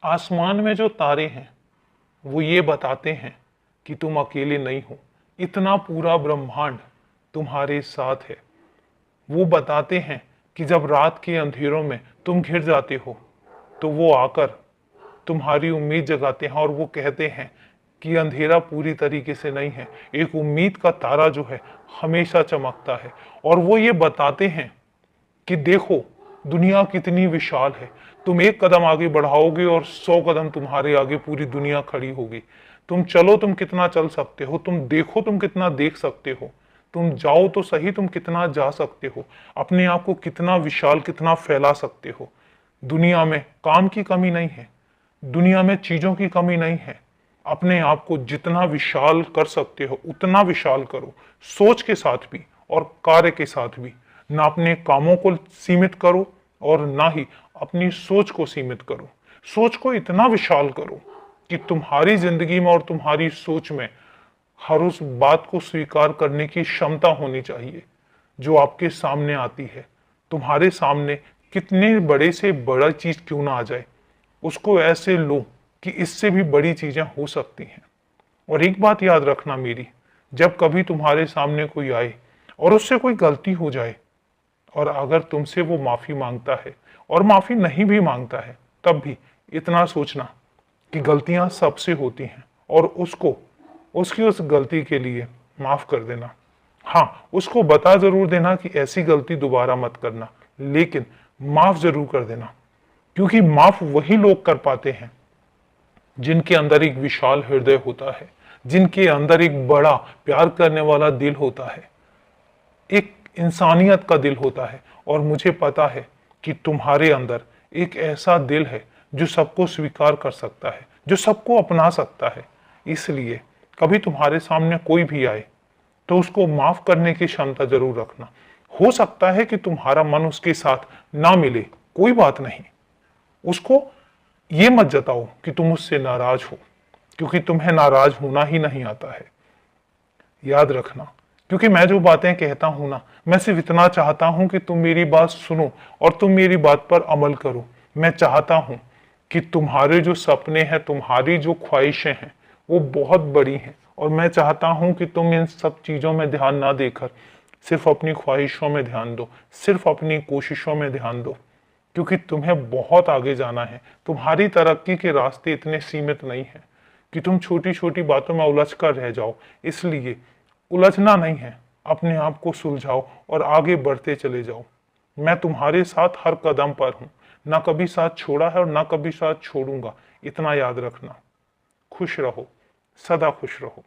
आसमान में जो तारे हैं वो ये बताते हैं कि तुम अकेले नहीं हो। इतना पूरा ब्रह्मांड तुम्हारे साथ है। वो बताते हैं कि जब रात के अंधेरों में तुम घिर जाते हो तो वो आकर तुम्हारी उम्मीद जगाते हैं और वो कहते हैं कि अंधेरा पूरी तरीके से नहीं है, एक उम्मीद का तारा जो है हमेशा चमकता है। और वो ये बताते हैं कि देखो दुनिया कितनी विशाल है, तुम एक कदम आगे बढ़ाओगे और 100 कदम तुम्हारे आगे पूरी दुनिया खड़ी होगी। तुम चलो, तुम कितना चल सकते हो, तुम देखो तुम कितना देख सकते हो, तुम जाओ तो सही तुम कितना जा सकते हो, अपने आप को कितना विशाल कितना फैला सकते हो। दुनिया में काम की कमी नहीं है, दुनिया में चीजों की कमी नहीं है। अपने आप को जितना विशाल कर सकते हो उतना विशाल करो, सोच के साथ भी और कार्य के साथ भी। ना अपने कामों को सीमित करो और ना ही अपनी सोच को सीमित करो। सोच को इतना विशाल करो कि तुम्हारी जिंदगी में और तुम्हारी सोच में हर उस बात को स्वीकार करने की क्षमता होनी चाहिए जो आपके सामने आती है। तुम्हारे सामने कितने बड़े से बड़ा चीज क्यों ना आ जाए, उसको ऐसे लो कि इससे भी बड़ी चीजें हो सकती हैं। और एक बात याद रखना मेरी, जब कभी तुम्हारे सामने कोई आए और उससे कोई गलती हो जाए और अगर तुमसे वो माफी मांगता है और माफी नहीं भी मांगता है, तब भी इतना सोचना कि गलतियां सबसे होती हैं और उसको उसकी उस गलती के लिए माफ कर देना। हाँ, उसको बता जरूर देना कि ऐसी गलती दोबारा मत करना, लेकिन माफ जरूर कर देना। क्योंकि माफ वही लोग कर पाते हैं जिनके अंदर एक विशाल हृदय होता है, जिनके अंदर एक बड़ा प्यार करने वाला दिल होता है, एक इंसानियत का दिल होता है। और मुझे पता है कि तुम्हारे अंदर एक ऐसा दिल है जो सबको स्वीकार कर सकता है, जो सबको अपना सकता है। इसलिए कभी तुम्हारे सामने कोई भी आए तो उसको माफ करने की क्षमता जरूर रखना। हो सकता है कि तुम्हारा मन उसके साथ ना मिले, कोई बात नहीं। उसको ये मत जताओ कि तुम उससे नाराज हो, क्योंकि तुम्हें नाराज होना ही नहीं आता है। याद रखना, क्योंकि मैं जो बातें कहता हूं ना, मैं सिर्फ इतना चाहता हूं कि तुम मेरी बात सुनो और तुम मेरी बात पर अमल करो। मैं चाहता हूं कि तुम्हारे जो सपने हैं, तुम्हारी जो ख्वाहिशें हैं वो बहुत बड़ी हैं, और मैं चाहता हूं कि तुम इन सब चीजों में ध्यान ना देकर सिर्फ अपनी ख्वाहिशों में ध्यान दो, सिर्फ अपनी कोशिशों में ध्यान दो। क्योंकि तुम्हें बहुत आगे जाना है। तुम्हारी तरक्की के रास्ते इतने सीमित नहीं है कि तुम छोटी छोटी बातों में उलझ कर रह जाओ। इसलिए उलझना नहीं है, अपने आप को सुलझाओ और आगे बढ़ते चले जाओ। मैं तुम्हारे साथ हर कदम पर हूं, ना कभी साथ छोड़ा है और ना कभी साथ छोड़ूंगा। इतना याद रखना। खुश रहो, सदा खुश रहो।